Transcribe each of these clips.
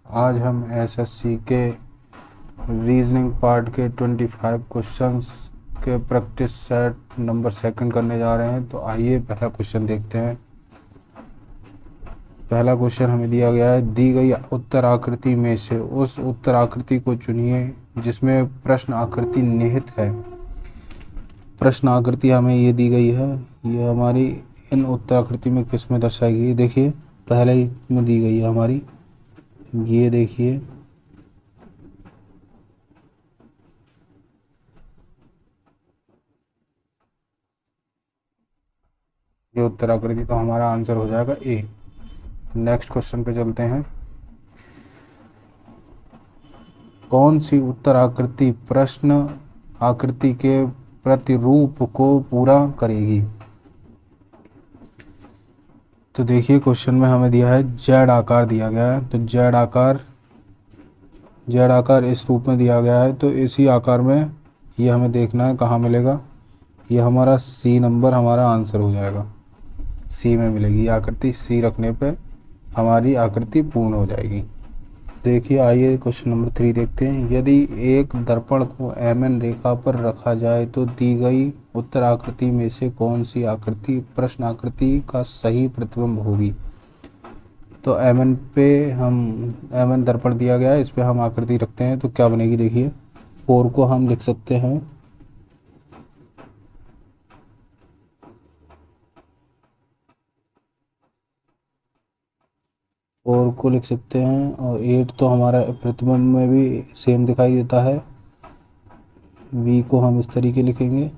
आज हम एसएससी के रीजनिंग पार्ट के 25 क्वेश्चंस के प्रैक्टिस सेट नंबर सेकंड करने जा रहे हैं। तो आइए पहला क्वेश्चन देखते हैं। पहला क्वेश्चन हमें दिया गया है, दी गई उत्तर आकृति में से उस उत्तर आकृति को चुनिए जिसमें प्रश्न आकृति निहित है। प्रश्न आकृति हमें ये दी गई है, ये हमारी इन उत्तर आकृति में किस में दर्शाई गई। देखिए पहले ही में दी गई है हमारी, ये देखिए ये उत्तर आकृति, तो हमारा आंसर हो जाएगा ए। नेक्स्ट क्वेश्चन पे चलते हैं। कौन सी उत्तर आकृति प्रश्न आकृति के प्रतिरूप को पूरा करेगी। तो देखिए क्वेश्चन में हमें दिया है जेड आकार दिया गया है, तो जेड आकार इस रूप में दिया गया है। तो इसी आकार में ये हमें देखना है कहाँ मिलेगा। ये हमारा सी नंबर हमारा आंसर हो जाएगा, सी में मिलेगी ये आकृति। सी रखने पे हमारी आकृति पूर्ण हो जाएगी। देखिए आइए क्वेश्चन नंबर 3 देखते हैं। यदि एक दर्पण को एमएन रेखा पर रखा जाए तो दी गई उत्तर आकृति में से कौन सी आकृति प्रश्न आकृति का सही प्रतिबिंब होगी। तो एमएन पे एमएन दर्पण दिया गया है, इस पे हम आकृति रखते हैं तो क्या बनेगी। देखिए 4 को हम लिख सकते हैं और को लिख सकते हैं, और 8 तो हमारा प्रतिबिंब में भी सेम दिखाई देता है। बी को हम इस तरीके लिखेंगे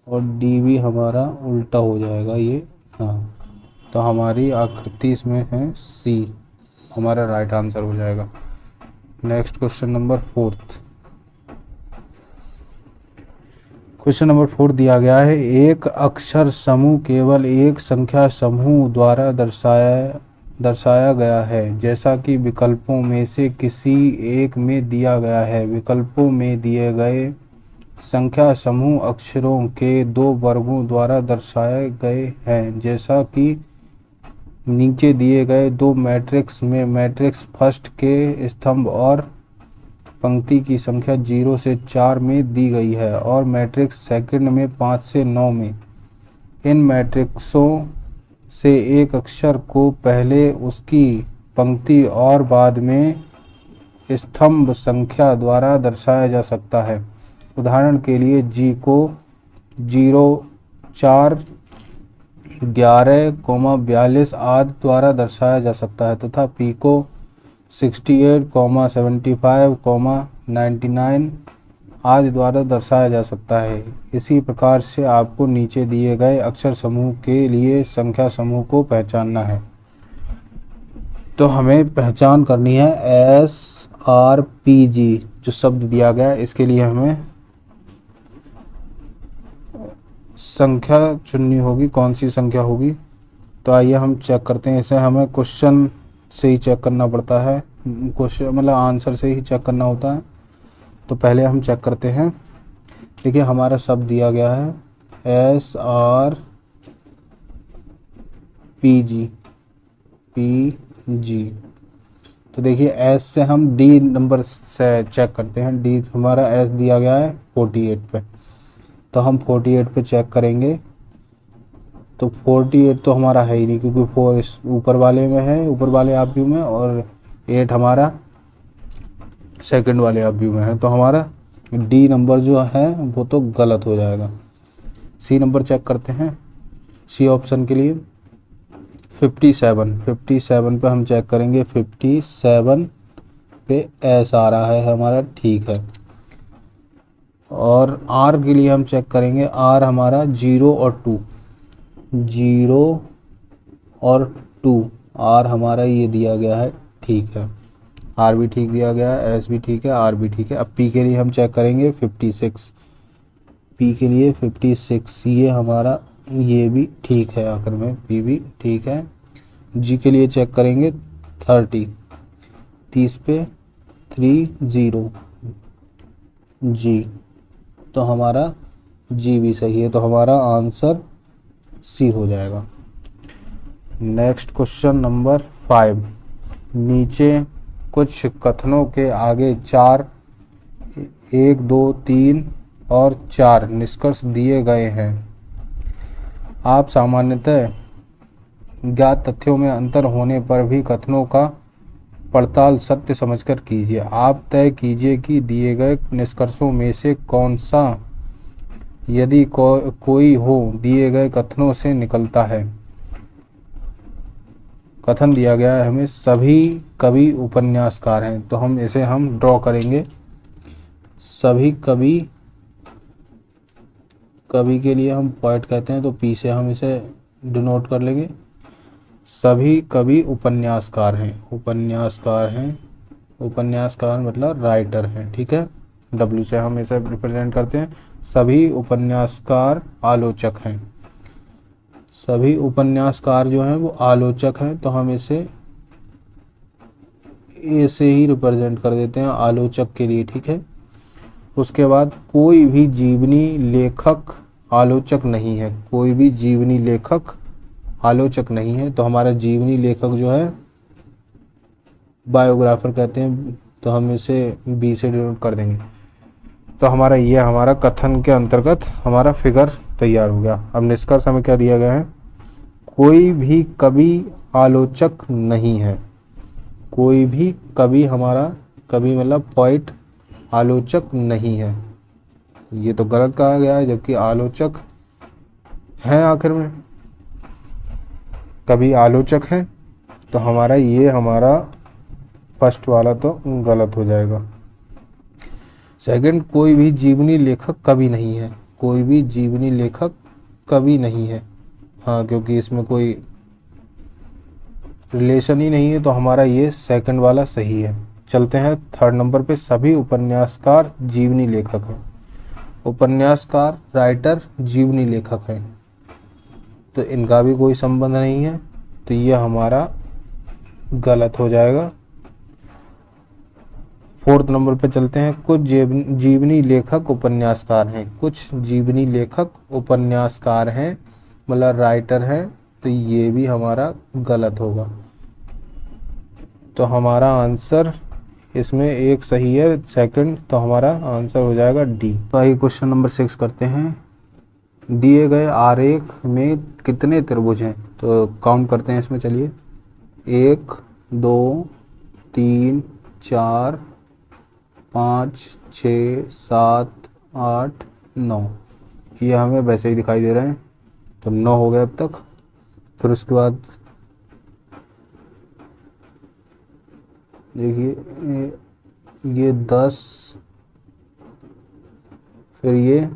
और डी भी हमारा उल्टा हो जाएगा ये। हाँ, तो हमारी आकृति इसमें है सी, हमारा राइट आंसर हो जाएगा। Next question number 4। Question number 4 दिया गया है, एक अक्षर समूह केवल एक संख्या समूह द्वारा दर्शाया गया है, जैसा कि विकल्पों में से किसी एक में दिया गया है। विकल्पों में दिए गए संख्या समूह अक्षरों के 2 वर्गों द्वारा दर्शाए गए हैं, जैसा कि नीचे दिए गए 2 मैट्रिक्स में मैट्रिक्स फर्स्ट के स्तंभ और पंक्ति की संख्या 0 से 4 में दी गई है और मैट्रिक्स सेकंड में 5 से 9 में। इन मैट्रिक्सों से एक अक्षर को पहले उसकी पंक्ति और बाद में स्तंभ संख्या द्वारा दर्शाया जा सकता है। उदाहरण के लिए जी को 0, 4, 11, 42 आदि द्वारा दर्शाया जा सकता है तथा पी को 68, 75, 99 आदि द्वारा दर्शाया जा सकता है। इसी प्रकार से आपको नीचे दिए गए अक्षर समूह के लिए संख्या समूह को पहचानना है। तो हमें पहचान करनी है SRPG जो शब्द दिया गया है, इसके लिए हमें संख्या चुननी होगी, कौन सी संख्या होगी। तो आइए हम चेक करते हैं इसे। हमें क्वेश्चन से ही चेक करना पड़ता है, क्वेश्चन मतलब आंसर से ही चेक करना होता है। तो पहले हम चेक करते हैं। देखिए हमारा शब्द दिया गया है SRPG। तो देखिए एस से हम डी नंबर से चेक करते हैं। डी हमारा एस दिया गया है 48 पे, तो हम 48 पे चेक करेंगे। तो 48 तो हमारा है ही नहीं, क्योंकि 4 इस ऊपर वाले में है, ऊपर वाले आप व्यू में, और 8 हमारा सेकंड वाले आप व्यू में है। तो हमारा डी नंबर जो है वो तो गलत हो जाएगा। सी नंबर चेक करते हैं। सी ऑप्शन के लिए 57 पे हम चेक करेंगे। 57 पे एस आ रहा है हमारा, ठीक है। और आर के लिए हम चेक करेंगे। आर हमारा 0 और 2, 0 और 2 आर हमारा ये दिया गया है, ठीक है। आर भी ठीक दिया गया है, एस भी ठीक है, आर भी ठीक है। अब पी के लिए हम चेक करेंगे 56। पी के लिए 56 ये हमारा ये भी ठीक है, आखिर में पी भी ठीक है। जी के लिए चेक करेंगे 30 पे 30 जी, तो हमारा जी भी सही है। तो हमारा आंसर सी हो जाएगा। Next question number 5। नीचे कुछ कथनों के आगे 4, 1, 2, 3 और 4 निष्कर्ष दिए गए हैं। आप सामान्यतः ज्ञात तथ्यों में अंतर होने पर भी कथनों का पड़ताल सत्य समझकर कीजिए। आप तय कीजिए कि दिए गए निष्कर्षों में से कौन सा, यदि कोई हो, दिए गए कथनों से निकलता है। कथन दिया गया है हमें, सभी कवि उपन्यासकार हैं, तो हम इसे ड्रॉ करेंगे। सभी कवि के लिए हम पॉइंट कहते हैं, तो पी से हम इसे डिनोट कर लेंगे। सभी कवि उपन्यासकार हैं, उपन्यासकार मतलब राइटर हैं, ठीक है। डब्ल्यू से हम इसे रिप्रेजेंट करते हैं। सभी उपन्यासकार आलोचक हैं, सभी उपन्यासकार जो हैं वो आलोचक हैं, तो हम इसे ए से ही रिप्रेजेंट कर देते हैं आलोचक के लिए, ठीक है। उसके बाद कोई भी जीवनी लेखक आलोचक नहीं है, कोई भी जीवनी लेखक आलोचक नहीं है, तो हमारा जीवनी लेखक जो है बायोग्राफर कहते हैं, तो हम इसे बी से डिनोट कर देंगे। तो हमारा कथन के अंतर्गत हमारा फिगर तैयार हो गया। अब निष्कर्ष हमें क्या दिया गया है, कोई भी कवि आलोचक नहीं है, कोई भी कवि, हमारा कवि मतलब पोइट, आलोचक नहीं है। ये तो गलत कहा गया है, जबकि आलोचक हैं, आखिर में कवि आलोचक हैं, तो हमारा फर्स्ट वाला तो गलत हो जाएगा। सेकंड, कोई भी जीवनी लेखक कवि नहीं है, कोई भी जीवनी लेखक कवि नहीं है, हाँ, क्योंकि इसमें कोई रिलेशन ही नहीं है, तो हमारा ये सेकंड वाला सही है। चलते हैं थर्ड नंबर पे, सभी उपन्यासकार जीवनी लेखक हैं। उपन्यासकार राइटर जीवनी लेखक हैं, तो इनका भी कोई संबंध नहीं है, तो ये हमारा गलत हो जाएगा। फोर्थ नंबर पे चलते हैं, कुछ जीवनी लेखक उपन्यासकार हैं, कुछ जीवनी लेखक उपन्यासकार हैं मतलब राइटर हैं, तो ये भी हमारा गलत होगा। तो हमारा आंसर इसमें एक सही है, सेकंड, तो हमारा आंसर हो जाएगा डी। तो आइए क्वेश्चन नंबर 6 करते हैं। दिए गए आरेख में कितने त्रिभुज हैं, तो काउंट करते हैं इसमें, चलिए 1, 2, 3, 4, 5, 6, 7, 8, 9, ये हमें वैसे ही दिखाई दे रहे हैं, तो 9 हो गए अब तक। फिर उसके बाद देखिए ये 10, फिर ये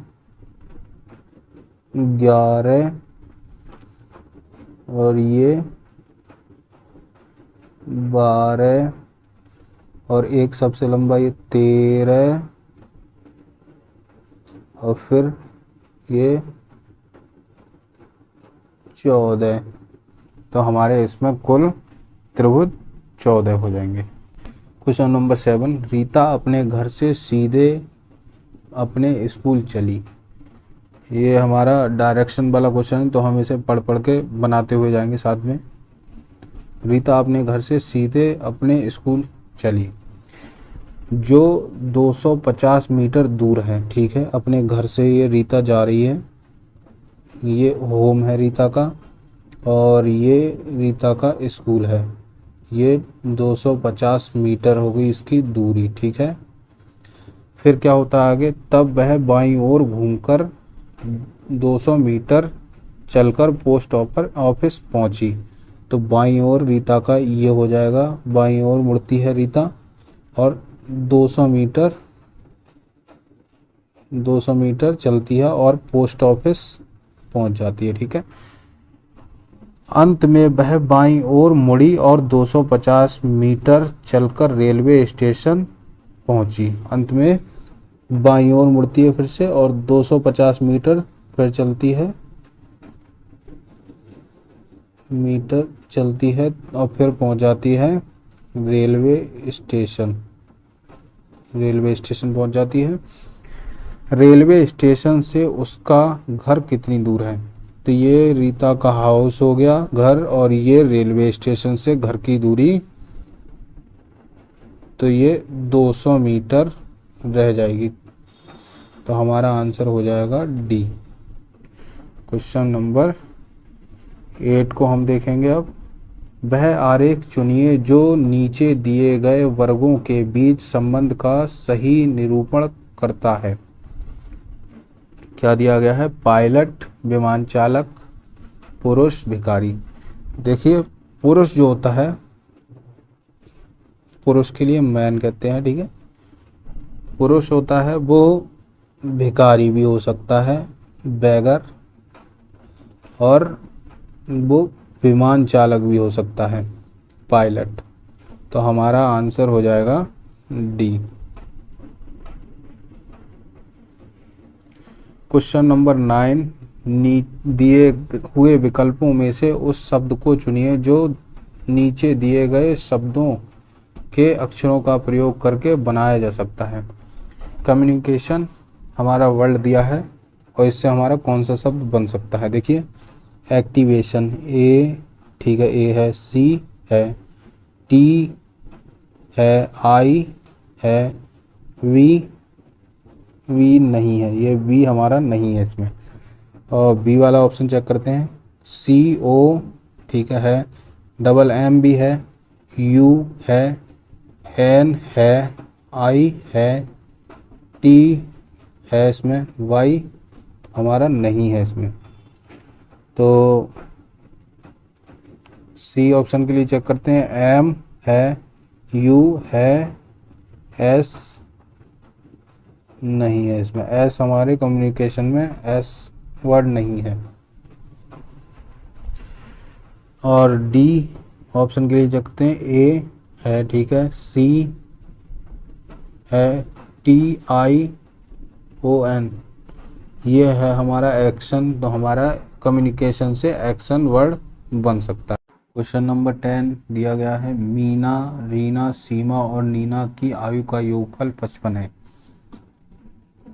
11 और ये 12 और एक सबसे लंबा ये 13 और फिर ये 14, तो हमारे इसमें कुल त्रिभुज 14 हो जाएंगे। क्वेश्चन नंबर 7, रीता अपने घर से सीधे अपने स्कूल चली। ये हमारा डायरेक्शन वाला क्वेश्चन है, तो हम इसे पढ़ के बनाते हुए जाएंगे साथ में। रीता अपने घर से सीधे अपने स्कूल चली, जो 250 मीटर दूर है, ठीक है। अपने घर से ये रीता जा रही है, ये होम है रीता का, और ये रीता का स्कूल है। ये 250 मीटर हो गई इसकी दूरी, ठीक है। फिर क्या होता है आगे, तब वह बाईं ओर घूमकर 200 मीटर चलकर पोस्ट ऑफिस पहुंची। तो बाईं ओर रीता का ये हो जाएगा, बाईं ओर मुड़ती है रीता और 200 मीटर चलती है और पोस्ट ऑफिस पहुंच जाती है, ठीक है। अंत में वह बाईं ओर मुड़ी और 250 मीटर चलकर रेलवे स्टेशन पहुंची। अंत में बाईं ओर मुड़ती है फिर से और 250 मीटर फिर चलती है और फिर पहुंच जाती है रेलवे स्टेशन पहुंच जाती है। रेलवे स्टेशन से उसका घर कितनी दूर है, तो ये रीता का हाउस हो गया घर, और ये रेलवे स्टेशन से घर की दूरी, तो ये 200 मीटर रह जाएगी। तो हमारा आंसर हो जाएगा डी। क्वेश्चन नंबर 8 को हम देखेंगे अब। वह आरेख चुनिए जो नीचे दिए गए वर्गों के बीच संबंध का सही निरूपण करता है। क्या दिया गया है? पायलट, विमान चालक, पुरुष, भिखारी। देखिए पुरुष जो होता है, पुरुष के लिए मैन कहते हैं, ठीक है। पुरुष होता है वो भिखारी भी हो सकता है, बैगर, और वो विमान चालक भी हो सकता है, पायलट। तो हमारा आंसर हो जाएगा डी। क्वेश्चन नंबर 9, दिए हुए विकल्पों में से उस शब्द को चुनिए जो नीचे दिए गए शब्दों के अक्षरों का प्रयोग करके बनाया जा सकता है। कम्युनिकेशन हमारा वर्ड दिया है, और इससे हमारा कौन सा शब्द बन सकता है? देखिए एक्टिवेशन, ए, ठीक है, ए है, सी है, टी है, आई है, वी नहीं है, ये वी हमारा नहीं है इसमें। और बी वाला ऑप्शन चेक करते हैं, सी ओ, ठीक है, डबल एम भी है, यू है, एन है, आई है, टी है, इसमें वाई हमारा नहीं है इसमें। तो सी ऑप्शन के लिए चेक करते हैं, एम है, यू है, एस नहीं है इसमें, एस हमारे कम्युनिकेशन में एस वर्ड नहीं है। और डी ऑप्शन के लिए चेक करते हैं, ए है, ठीक है, सी है, टी आई ओ एन ये है हमारा एक्शन। तो हमारा कम्युनिकेशन से एक्शन वर्ड बन सकता है। क्वेश्चन नंबर 10 दिया गया है, मीना, रीना, सीमा और नीना की आयु का योगफल 55 है।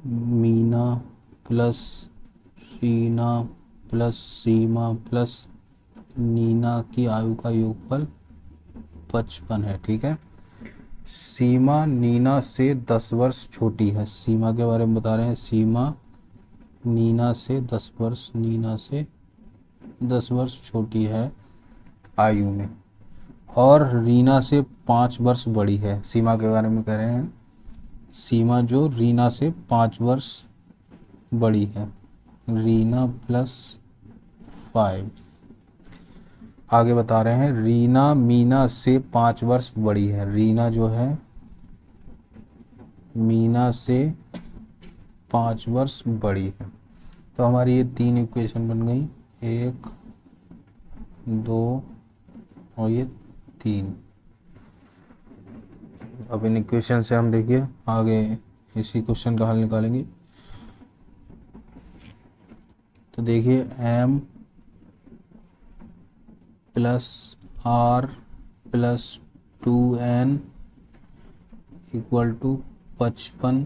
मीना प्लस रीना प्लस सीमा प्लस नीना की आयु का योगफल 55 है, ठीक है। सीमा नीना से 10 वर्ष छोटी है। सीमा के बारे में बता रहे हैं, सीमा नीना से 10 वर्ष, नीना से 10 वर्ष छोटी है आयु में, और रीना से 5 वर्ष बड़ी है। सीमा के बारे में कह रहे हैं, सीमा जो रीना से 5 वर्ष बड़ी है, रीना प्लस 5। आगे बता रहे हैं, रीना मीना से 5 वर्ष बड़ी है। रीना जो है मीना से 5 वर्ष बड़ी है। तो हमारी ये 3 इक्वेशन बन गई, 1, 2 और ये 3। अब इन इक्वेशन से हम देखिए आगे इसी क्वेश्चन का हल निकालेंगे। तो देखिए m plus R plus 2n equal to 55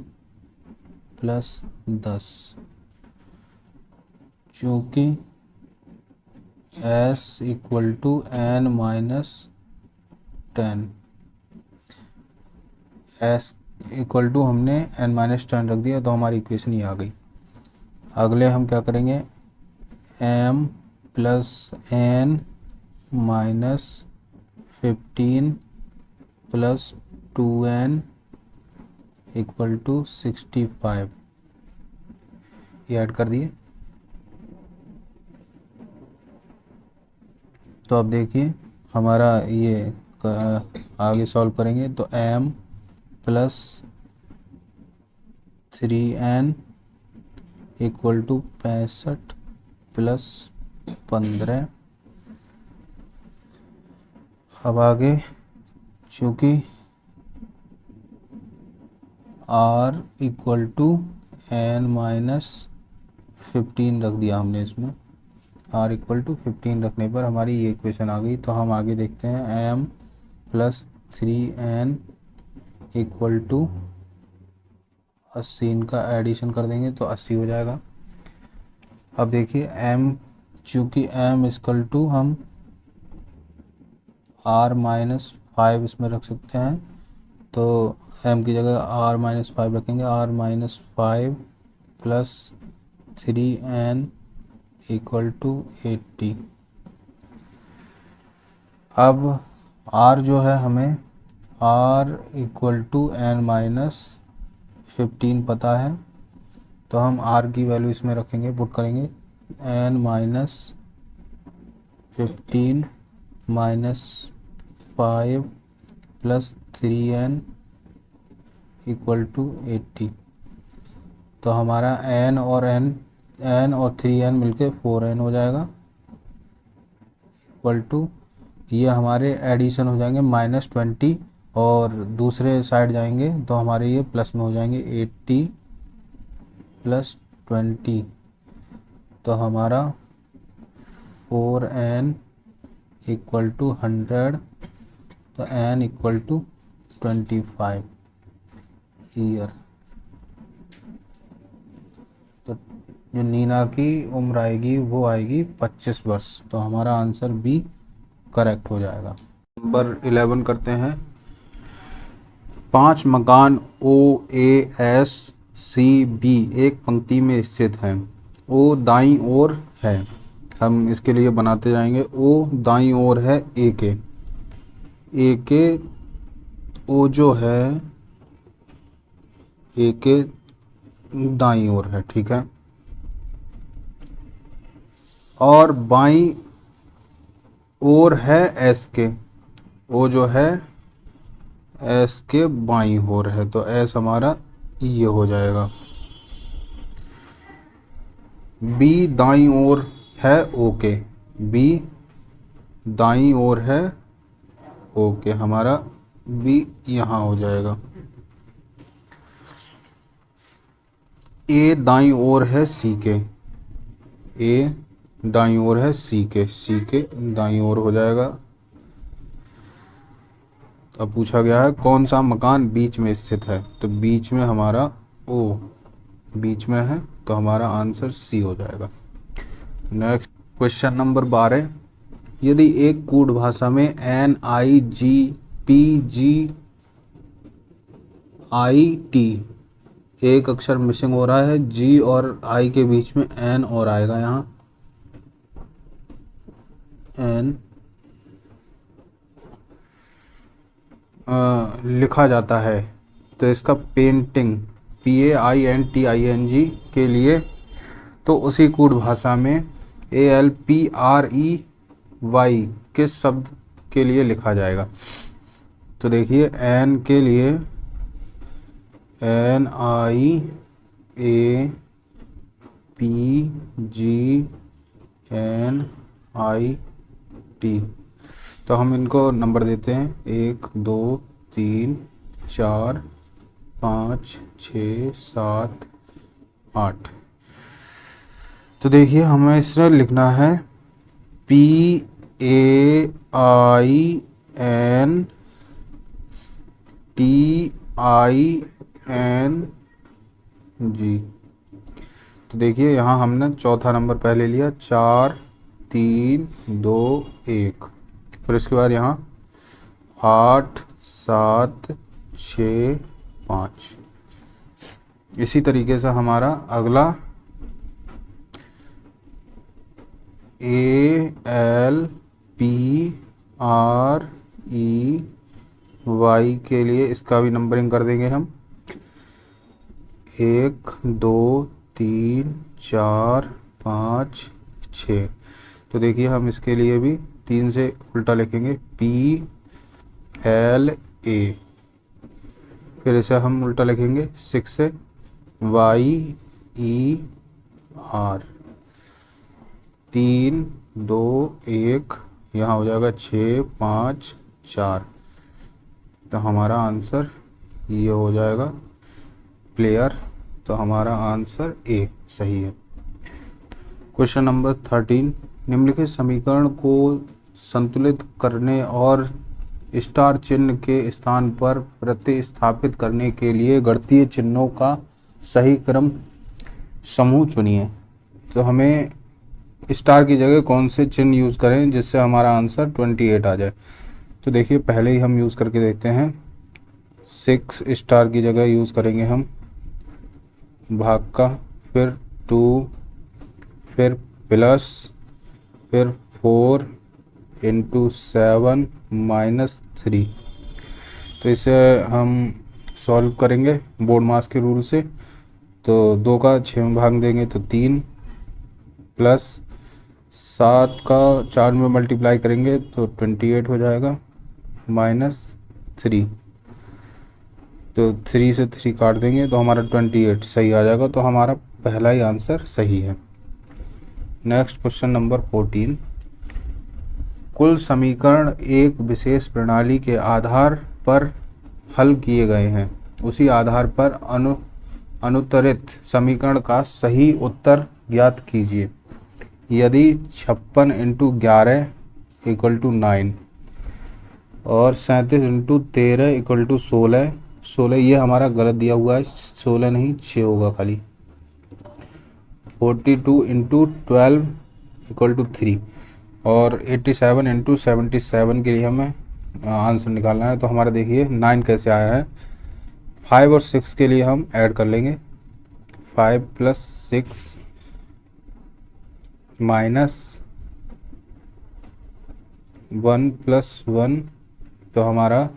plus 10, जो कि s equal to n minus 10, s equal to हमने n माइनस 10 रख दिया, तो हमारी इक्वेशन ये आ गई। अगले हम क्या करेंगे, m plus n minus 15 plus 2n equal to 65, ये ऐड कर दिए। तो अब देखिए हमारा ये आगे सॉल्व करेंगे, तो m plus 3n equal to 65 plus 15। अब आगे चूँकि r equal to n minus 15 रख दिया हमने इसमें, r इक्वल टू 15 रखने पर हमारी ये इक्वेशन आ गई। तो हम आगे देखते हैं, m plus 3n equal to 80, इनका एडिशन कर देंगे तो 80 हो जाएगा। अब देखिए m चूँकि m इक्वल टू हम r-5 इसमें रख सकते हैं, तो m की जगह r-5 रखेंगे। r-5 plus 3n equal to 80। अब r जो है हमें r इक्वल टू n-15 पता है, तो हम r की वैल्यू इसमें रखेंगे, पुट करेंगे n-15 -5 plus 3n equal to 80। तो हमारा n और 3n मिलके 4n हो जाएगा, इक्वल टू ये हमारे एडिशन हो जाएंगे -20, और दूसरे साइड जाएंगे तो हमारे ये प्लस में हो जाएंगे 80 प्लस 20। तो हमारा 4n इक्वल टू 100, तो n इक्वल टू 25 ईयर। तो जो नीना की उम्र आएगी वो आएगी 25 वर्ष। तो हमारा आंसर बी करेक्ट हो जाएगा। नंबर 11 करते हैं। 5 मकान OASCB एक पंक्ति में स्थित हैं। O दाईं ओर है, हम इसके लिए बनाते जाएंगे। O दाईं ओर है A के O जो है A के दाईं ओर है, ठीक है। और बाईं ओर है S के, O जो है S के बाईं ओर है, तो S हमारा ये हो जाएगा। B दाईं ओर है O के, B दाईं ओर है O के, हमारा B यहाँ हो जाएगा। A दाईं ओर है C के, A दाईं ओर है C के दाईं ओर हो जाएगा। अब पूछा गया है कौन सा मकान बीच में स्थित है, तो बीच में हमारा O बीच में है, तो हमारा आंसर C हो जाएगा। Next question number 12। यदि एक कूट भाषा में NIGPGIT एक अक्षर मिसिंग हो रहा है, G और I के बीच में N और आएगा, यहाँ N लिखा जाता है, तो इसका पेंटिंग PAINTING के लिए, तो उसी कूट भाषा में ALPREY किस शब्द के लिए लिखा जाएगा। तो देखिए N के लिए NIAPGNIT, तो हम इनको नंबर देते हैं 1 2 3 4 5 6 7 8। तो देखिए हमें इसमें लिखना है PAINTING। तो देखिए यहाँ हमने चौथा नंबर पहले लिया, 4 3 2 1, फिर इसके बाद यहाँ 8 7 6 5। इसी तरीके से हमारा अगला ALPREY के लिए इसका भी नंबरिंग कर देंगे हम, 1 2 3 4 5 6। तो देखिए हम इसके लिए भी 3 से उल्टा लिखेंगे PLA, फिर इसे हम उल्टा लिखेंगे 6 से YER, 3 2 1, यहाँ हो जाएगा 6 5 4। तो हमारा आंसर ये हो जाएगा प्लेयर, तो हमारा आंसर A सही है। Question number 13। निम्नलिखित समीकरण को संतुलित करने और स्टार चिन्ह के स्थान पर प्रतिस्थापित करने के लिए गणितीय चिन्हों का सही क्रम समूह चुनिए। तो हमें स्टार की जगह कौन से चिन्ह यूज़ करें जिससे हमारा आंसर 28 आ जाए। तो देखिए पहले ही हम यूज़ करके देखते हैं। 6 स्टार की जगह यूज़ करेंगे हम भाग का, फिर 2, फिर प्लस, फिर 4 इंटू 7 माइनस 3। तो इसे हम सॉल्व करेंगे बोर्ड मास के रूल से। तो 2 का 6 में भाग देंगे तो 3, प्लस 7 का 4 में मल्टीप्लाई करेंगे तो 28 हो जाएगा, माइनस 3। तो 3 से 3 काट देंगे तो हमारा 28 सही आ जाएगा। तो हमारा पहला ही आंसर सही है। Next question number 14। कुल समीकरण एक विशेष प्रणाली के आधार पर हल किए गए हैं, उसी आधार पर अनुत्तरित समीकरण का सही उत्तर ज्ञात कीजिए। यदि 56 इंटू 11 इक्वल टू 9 और 37 इंटू 13 इक्वल टू 16 ये हमारा गलत दिया हुआ है, 16 नहीं 6 होगा खाली। 42 इंटू 12 इक्वल टू 3 और 87 इंटू 77 के लिए हमें आंसर निकालना है। तो हमारा देखिए 9 कैसे आया है। 5 और 6 के लिए हम ऐड कर लेंगे, 5 प्लस 6 माइनस 1 प्लस 1, तो हमारा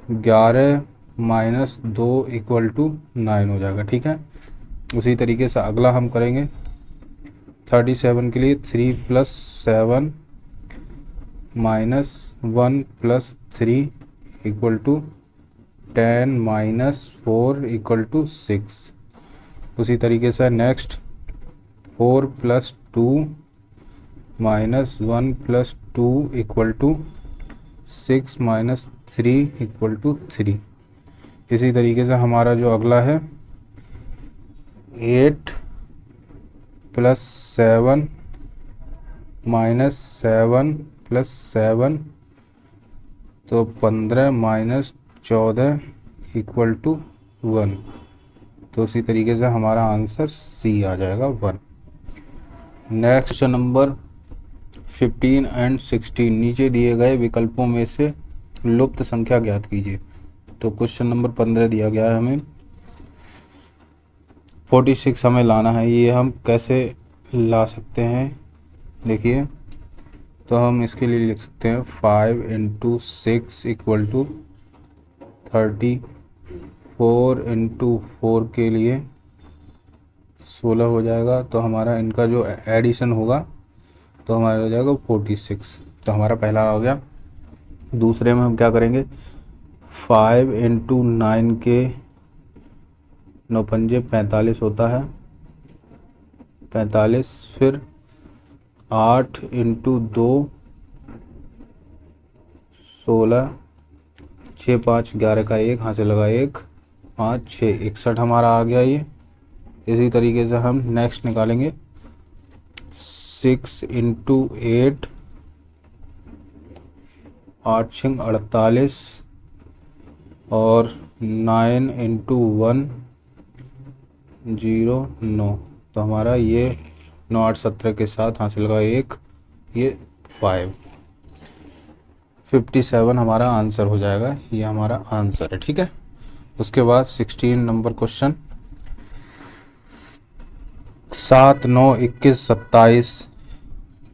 11 माइनस 2 इक्वल टू 9 हो जाएगा। ठीक है, उसी तरीके से अगला हम करेंगे 37 के लिए 3 plus 7 minus 1 plus 3 equal to 10 minus 4 equal to 6। उसी तरीके से next 4 plus 2 minus 1 plus 2 equal to 6 minus 3 equal to 3। इसी तरीके से हमारा जो अगला है 8 प्लस 7 माइनस 7 प्लस 7, तो 15 माइनस 14 इक्वल टू 1। तो उसी तरीके से हमारा आंसर सी आ जाएगा 1। Next question number 15 and 16। नीचे दिए गए विकल्पों में से लुप्त संख्या ज्ञात कीजिए। तो क्वेश्चन नंबर 15 दिया गया है हमें, 46 हमें लाना है। ये हम कैसे ला सकते हैं देखिए, तो हम इसके लिए लिख सकते हैं 5 इंटू 6 इक्वल टू 30, 4 इंटू 4 के लिए 16 हो जाएगा। तो हमारा इनका जो एडिशन होगा तो हमारा हो जाएगा 46। तो हमारा पहला आ गया। दूसरे में हम क्या करेंगे, 5 इंटू 9 के 9 पंजे 45 होता है, 45। फिर 8 इंटू 2 16, 6 5 11 का 1 हाथ से लगा 1, 5 6 61 हमारा आ गया ये। इसी तरीके से हम नेक्स्ट निकालेंगे 6 इंटू 8, 8 6 48 और 9 इंटू 1 0 9। तो हमारा ये 9 8 17 के साथ हाथ से लगा 1, ये 5, 57 हमारा आंसर हो जाएगा। ये हमारा आंसर है। ठीक है, उसके बाद 16 नंबर क्वेश्चन, 7 9 21 27,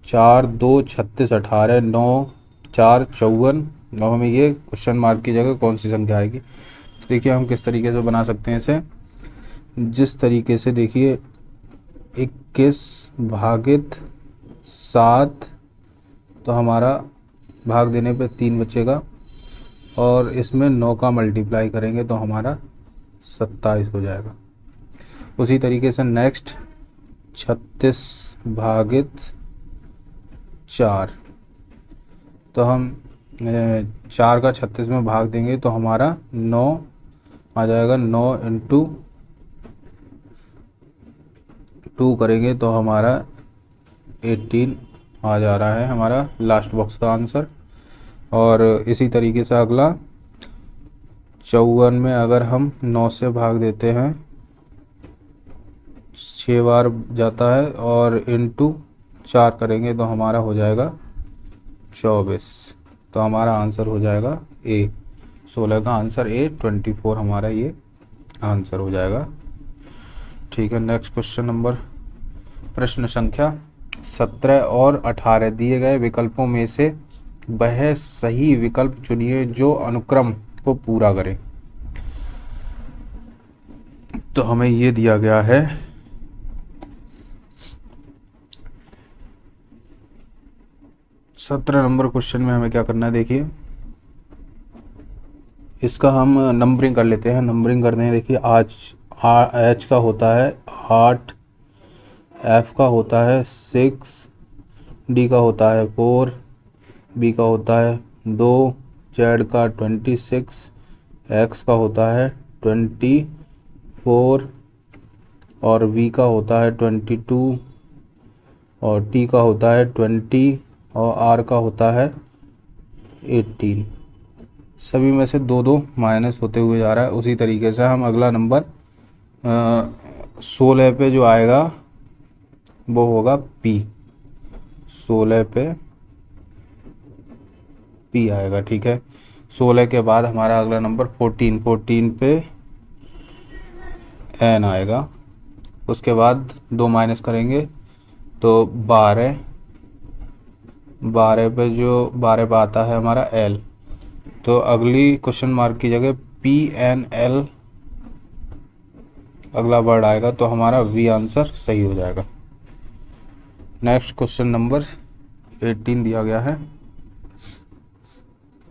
4 2 36 18, 9 4 54। अब हमें ये क्वेश्चन मार्क की जगह कौन सी संख्या आएगी। तो देखिए हम किस तरीके से बना सकते हैं इसे। जिस तरीके से देखिए 21 भागित 7, तो हमारा भाग देने पे 3 बचेगा और इसमें 9 का मल्टीप्लाई करेंगे तो हमारा 27 हो जाएगा। उसी तरीके से नेक्स्ट 36 भागित 4, तो हम 4 का 36 में भाग देंगे तो हमारा 9 आ जाएगा। 9 इंटू 2 करेंगे तो हमारा 18 आ जा रहा है हमारा लास्ट बॉक्स का आंसर। और इसी तरीके से अगला 54 में अगर हम 9 से भाग देते हैं 6 बार जाता है और इंटू 4 करेंगे तो हमारा हो जाएगा 24। तो हमारा आंसर हो जाएगा ए। 16 का आंसर ए, 24 हमारा ये आंसर हो जाएगा। ठीक है, नेक्स्ट क्वेश्चन नंबर, प्रश्न संख्या 17 और 18 दिए गए विकल्पों में से वह सही विकल्प चुनिए जो अनुक्रम को पूरा करे। तो हमें ये दिया गया है 17 नंबर क्वेश्चन में हमें क्या करना है, देखिए इसका हम नंबरिंग कर लेते हैं। नंबरिंग करते हैं, देखिए एच का होता है 8, एफ का होता है 6, डी का होता है 4, बी का होता है 2, जेड का 26, एक्स का होता है 24 और वी का होता है 22 और टी का होता है 20 और आर का होता है 18। सभी में से 2-2 माइनस होते हुए जा रहा है। उसी तरीके से हम अगला नंबर 16 पे जो आएगा वो होगा पी। 16 पे पी आएगा। ठीक है, 16 के बाद हमारा अगला नंबर 14 पे एन आएगा। उसके बाद 2 माइनस करेंगे तो 12 पे आता है हमारा एल। तो अगली क्वेश्चन मार्क की जगह पी एन एल अगला वर्ड आएगा, तो हमारा वी आंसर सही हो जाएगा। नेक्स्ट क्वेश्चन नंबर 18 दिया गया है।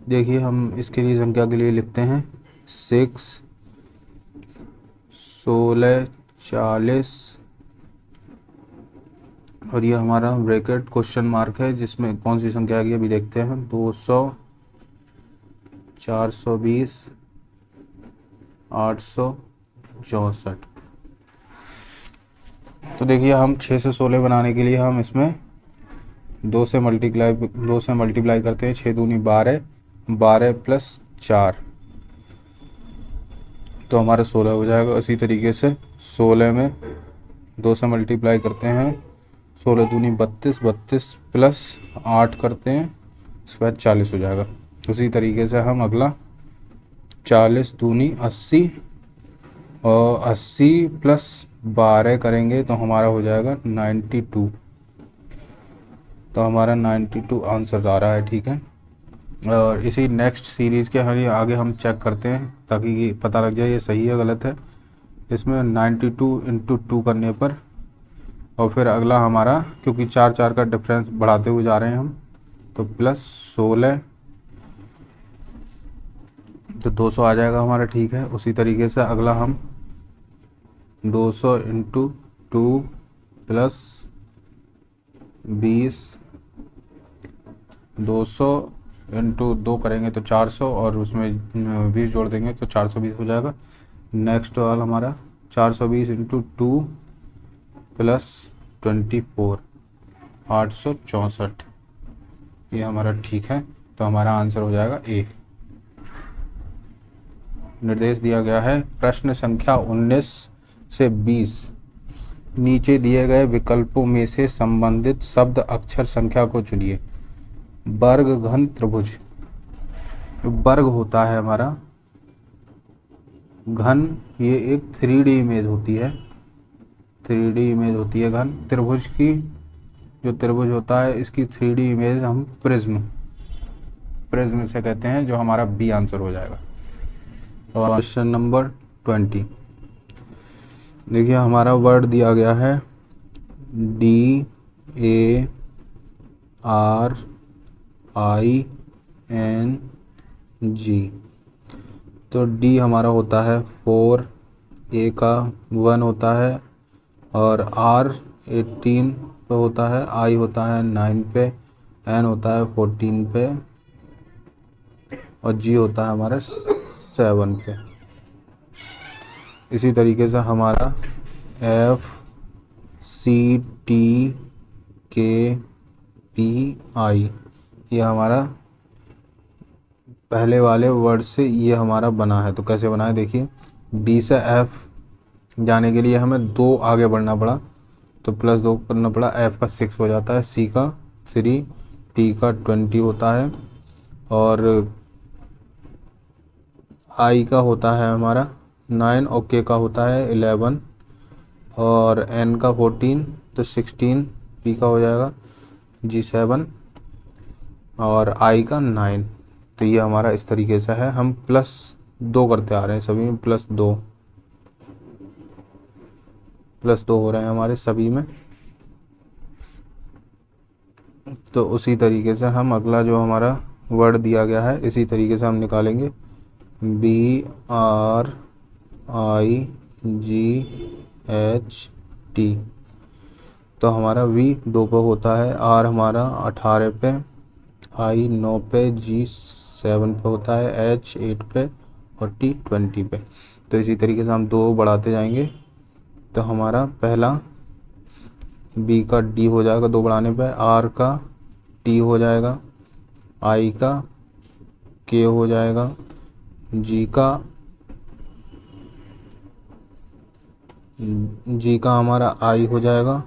देखिए हम इसके लिए संख्या के लिए लिखते हैं 6, 16, 40 और ये हमारा ब्रैकेट क्वेश्चन मार्क है जिसमें कौन सी संख्या आएगी अभी देखते हैं। 200, 420, 864। तो देखिए हम 6 से 16 बनाने के लिए हम इसमें 2 से मल्टीप्लाई करते हैं। 6 दूनी 12, 12 प्लस 4 तो हमारा 16 हो जाएगा। उसी तरीके से 16 में 2 से मल्टीप्लाई करते हैं। 16 दूनी 32, 32 प्लस 8 करते हैं, उसके बाद 40 हो जाएगा। उसी तरीके से हम अगला 40 दूनी 80 और 80 प्लस 12 करेंगे तो हमारा हो जाएगा 92। तो हमारा 92 आंसर आ रहा है। ठीक है, और इसी नेक्स्ट सीरीज़ के आगे हम चेक करते हैं ताकि ये पता लग जाए ये सही है गलत है। इसमें 92 इंटू 2 करने पर और फिर अगला हमारा, क्योंकि 4 का डिफरेंस बढ़ाते हुए जा रहे हैं हम, तो प्लस 16 तो 200 आ जाएगा हमारा। ठीक है, उसी तरीके से अगला हम 200 इंटू 2 प्लस 20, 200 इंटू 2 करेंगे तो 400 और उसमें 20 जोड़ देंगे तो 420 हो जाएगा। नेक्स्ट वाला हमारा 420 इंटू 2 प्लस 24, 864 ये हमारा ठीक है। तो हमारा आंसर हो जाएगा ए। निर्देश दिया गया है प्रश्न संख्या 19 से 20 नीचे दिए गए विकल्पों में से संबंधित शब्द अक्षर संख्या को चुनिए। वर्ग घन त्रिभुज, वर्ग होता है हमारा, घन ये एक 3D इमेज होती है, 3D इमेज होती है घन। त्रिभुज की जो त्रिभुज होता है इसकी 3D इमेज हम प्रिज्म से कहते हैं, जो हमारा बी आंसर हो जाएगा। और क्वेश्चन नंबर 20 देखिए हमारा वर्ड दिया गया है DARING। तो डी हमारा होता है 4, ए का 1 होता है और आर 18 पे होता है, आई होता है 9 पे, एन होता है 14 पे और जी होता है हमारा 7 पे। इसी तरीके से हमारा F C T K P I ये हमारा पहले वाले वर्ड से ये हमारा बना है। तो कैसे बना है देखिए, D से F जाने के लिए हमें 2 आगे बढ़ना पड़ा, तो +2 करना पड़ा, F का 6 हो जाता है, C का 3, T का 20 होता है, और I का होता है हमारा 9 और K का होता है 11 और N का 14, तो 16, P का हो जाएगा G 7 और I का 9। तो ये हमारा इस तरीके से है। हम +2 करते आ रहे हैं सभी में, +2 हो रहे हैं हमारे सभी में। तो उसी तरीके से हम अगला जो हमारा वर्ड दिया गया है इसी तरीके से हम निकालेंगे, BRIGHT। तो हमारा V 2 पे होता है, R हमारा 18 पे, I 9 पे, G 7 पे होता है, H 8 पे और T 20 पे। तो इसी तरीके से हम 2 बढ़ाते जाएंगे। तो हमारा पहला B का D हो जाएगा 2 बढ़ाने पे, R का T हो जाएगा, I का K हो जाएगा, G का हमारा I हो जाएगा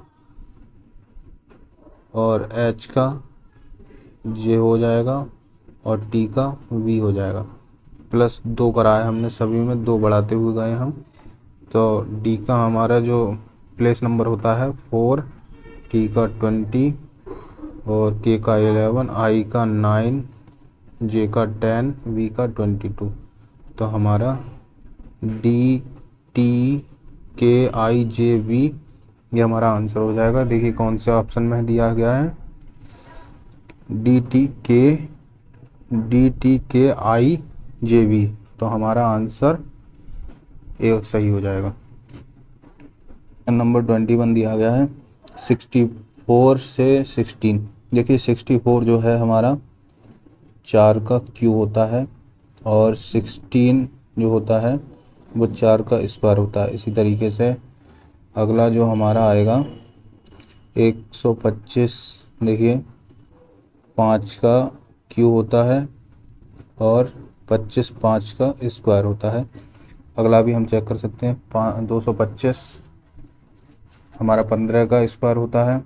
और H का J हो जाएगा और T का V हो जाएगा। +2 कराया हमने सभी में, 2 बढ़ाते हुए गए हम। तो D का हमारा जो प्लेस नंबर होता है 4, T का 20 और K का 11, I का 9, J का 10, V का 22। तो हमारा DTKIJV ये हमारा आंसर हो जाएगा। देखिए कौन से ऑप्शन में दिया गया है, DTKIJV। तो हमारा आंसर ए सही हो जाएगा। नंबर 21 दिया गया है 64 से 16। देखिए 64 जो है हमारा 4 का क्यूब होता है और 16 जो होता है वो 4 का स्क्वायर होता है। इसी तरीके से अगला जो हमारा आएगा 125, देखिए 5 का क्यूब होता है और 25 5 का स्क्वायर होता है। अगला भी हम चेक कर सकते हैं, 225 हमारा 15 का स्क्वायर होता है।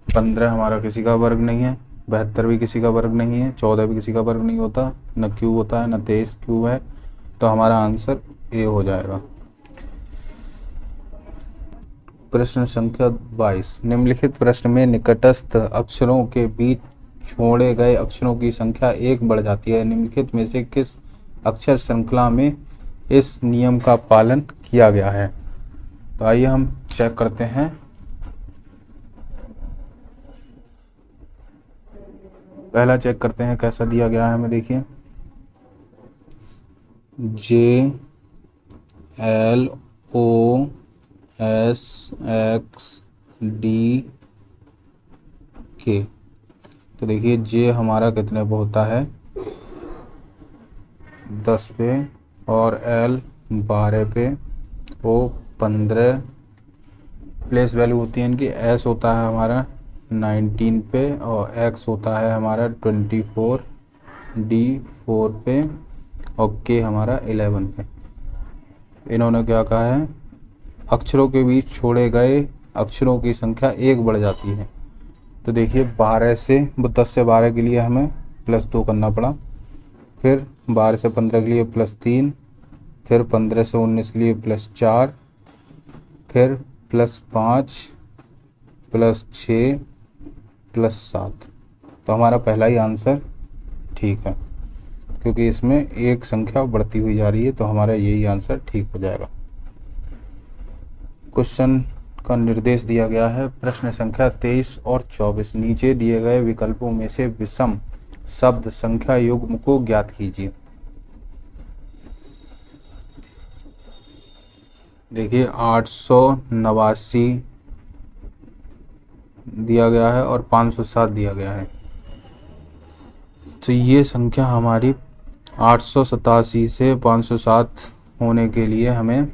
15 हमारा किसी का वर्ग नहीं है, 72 भी किसी का वर्ग नहीं है, 14 भी किसी का वर्ग नहीं होता, न क्यूब होता है, न 23 क्यूब है। तो हमारा आंसर ए हो जाएगा। प्रश्न संख्या 22, निम्नलिखित प्रश्न में निकटस्थ अक्षरों के बीच छोड़े गए अक्षरों की संख्या 1 बढ़ जाती है। निम्नलिखित में से किस अक्षर श्रृंखला में इस नियम का पालन किया गया है? तो आइए हम चेक करते हैं। पहला चेक करते हैं कैसा दिया गया है हमें। देखिए JLOSXDK। तो देखिए J हमारा कितने पे होता है, 10 पे, और L 12 पे, O 15, प्लेस वैल्यू होती है इनकी। S होता है हमारा 19 पे और X होता है हमारा 24, D 4 पे और K हमारा 11 पे। इन्होंने क्या कहा है, अक्षरों के बीच छोड़े गए अक्षरों की संख्या 1 बढ़ जाती है। तो देखिए 12 से 10 से 12 के लिए हमें +2 करना पड़ा, फिर 12 से 15 के लिए +3, फिर 15 से 19 के लिए +4, फिर +5, +6, +7। तो हमारा पहला ही आंसर ठीक है, क्योंकि इसमें एक संख्या बढ़ती हुई जा रही है। तो हमारा यही आंसर ठीक हो जाएगा। क्वेश्चन का निर्देश दिया गया है, प्रश्न संख्या 23 और 24। नीचे दिए गए विकल्पों में से विषम शब्द संख्या युग्म को ज्ञात कीजिए। देखिए 889 दिया गया है और 507 दिया गया है। तो ये संख्या हमारी 887 से 507 होने के लिए हमें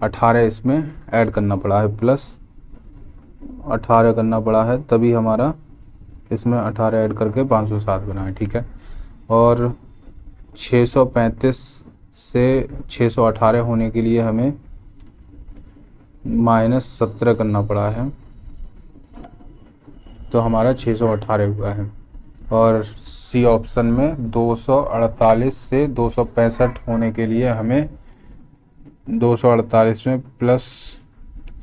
18 इसमें ऐड करना पड़ा है, +18 करना पड़ा है, तभी हमारा इसमें 18 ऐड करके 507 बना है। ठीक है। और 635 से 618 होने के लिए हमें -17 करना पड़ा है, तो हमारा 618 हुआ है। और सी ऑप्शन में 248 से 265 होने के लिए हमें 248 में प्लस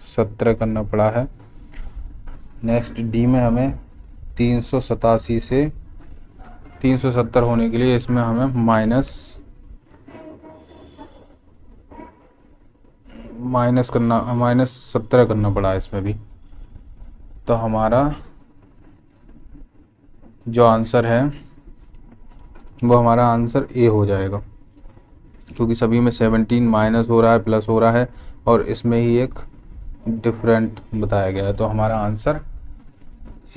17 करना पड़ा है। नेक्स्ट डी में हमें 387 से 370 होने के लिए इसमें हमें माइनस 17 करना पड़ा है इसमें भी। तो हमारा जो आंसर है वो हमारा आंसर ए हो जाएगा, क्योंकि सभी में 17 माइनस हो रहा है, प्लस हो रहा है, और इसमें ही एक डिफरेंट बताया गया है। तो हमारा आंसर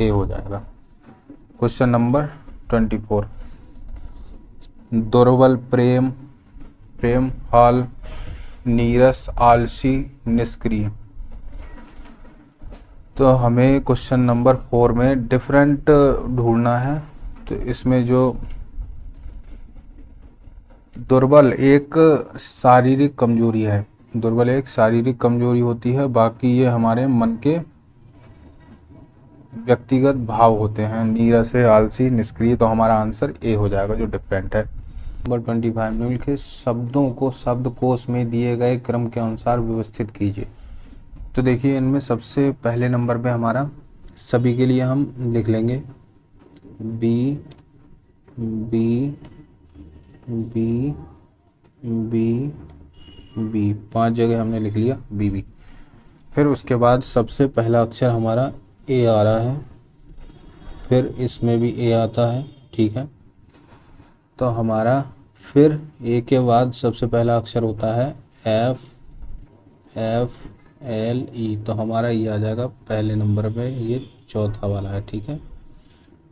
ए हो जाएगा। Question number 24। दुर्बल, प्रेम हाल, नीरस, आलसी, निष्क्रिय। तो हमें क्वेश्चन नंबर 4 में डिफरेंट ढूंढना है। तो इसमें जो दुर्बल एक शारीरिक कमजोरी है, दुर्बल एक शारीरिक कमजोरी होती है, बाकी ये हमारे मन के व्यक्तिगत भाव होते हैं। नीरस है, आलसी, निष्क्रिय। तो हमारा आंसर ए हो जाएगा जो डिफरेंट है। नंबर 25, निम्नलिखित शब्दों को शब्दकोश में दिए गए क्रम के अनुसार व्यवस्थित कीजिए। तो देखिए, इनमें सबसे पहले नंबर पे हमारा, सभी के लिए हम लिख लेंगे B B B B B, 5 जगह हमने लिख लिया बी बी। फिर उसके बाद सबसे पहला अक्षर हमारा ए आ रहा है, फिर इसमें भी ए आता है, ठीक है। तो हमारा फिर ए के बाद सबसे पहला अक्षर होता है एफ एल ई। तो हमारा ये आ जाएगा पहले नंबर पे, ये चौथा वाला है, ठीक है।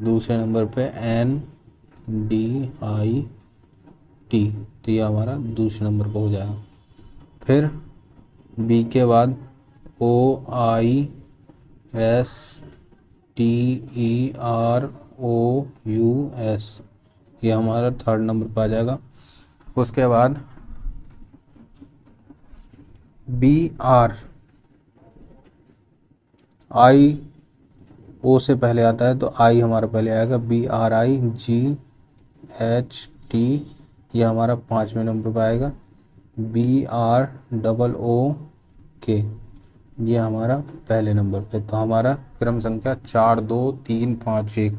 दूसरे नंबर पे एन डी आई टी, तो ये हमारा दूसरे नंबर पे हो जाएगा। फिर बी के बाद O I S T E R O U S, ये हमारा थर्ड नंबर पर आ जाएगा। उसके बाद बी आर, आई ओ से पहले आता है, तो आई हमारा पहले आएगा, B R I G H T, ये हमारा 5वें नंबर पर आएगा। बी आर डबल ओ के, ये हमारा पहले नंबर पे। तो हमारा क्रम संख्या 4 2 3 5 1,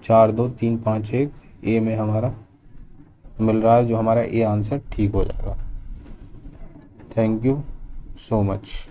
4 2 3 5 1 ए में हमारा मिल रहा है, जो हमारा ए आंसर ठीक हो जाएगा। Thank you so much.